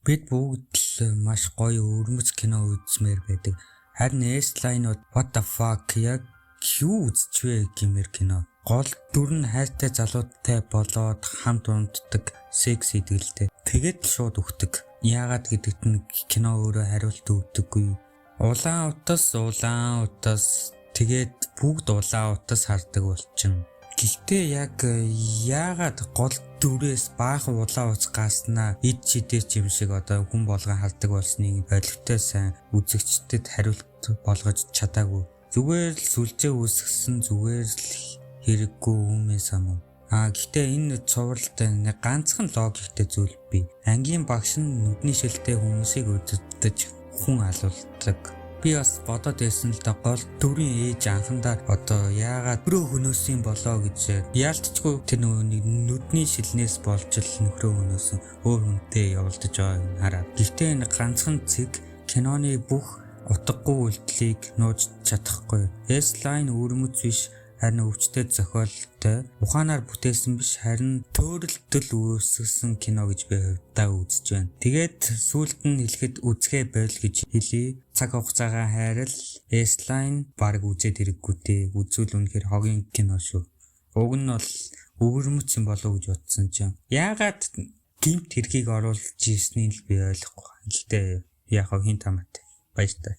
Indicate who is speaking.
Speaker 1: Бид бүгд л маш гоё өрмөц кино үзмээр байдаг. Харин S-Line-ууд what the fuck яг юу үзчихвэ гэмээр кино. Гол дүр нь хайртай залуутай болоод хамт унтдаг секс идэлтэй. Тэгээд шууд өгдөг. Яагаад гэдэгт нь кино өөрөө хариулт өгдөггүй. Улаан утас тэгээд бүгд улаан утас хардаг болчихно. Гэхдээ яг яагаад гол дүрээс баахан улаан уц гаснаа ид чидэрч юм шиг одоо хүн болгон хардаг болсныг ойлгохтой сайн үзэгчдэд хариулт болгож чадаагүй. Зүгээр л сүлжээ үүсгэсэн зүгээр л хэрэггүй юмээ санав. Гэхдээ энэ цувралтай нэг ганцхан логиктэй зүйл бий. Ангийн багш нь нүдний шилтэй хүмүүсийг өдөртөж хүн алуулдаг. Би бас бодоод байсан л да гол дүрийн ээж анхандаа одоо яагаад нөхрөө хөнөөсөн болоо гэж яалтчгүй тэр нүдний шилнээс болж л нөхрөө хөнөөсөн өөр хүнтэй явуулдаж байгааг хараад. Гэхдээ энэ ганцхан зэг киноны бүх утгагүй үйлдэлийг нууж чадахгүй. S-Line өрмөц биш харин өвчтөд зохиолтой ухаанаар бүтээсэн биш харин төөрөлтөл үүсгэсэн кино гэж би хувьдаа үзэж байна. Тэгээд сүүлд нь хэлэхэд үзгээ бойл гэж хэлий. Цаг хугацаагаа хайрал S-Line баг үзээд хэрэггүйтэй. Үзвэл үнэхээр хогийн кино шүү. Уг нь бол өвөрмөц юм болов уу гэж бодсон чинь. Яагаад гимт хэргийг оруулж ирснийг л би ойлгохгүй. Гэхдээ яг хин тамаатай. Баяртай.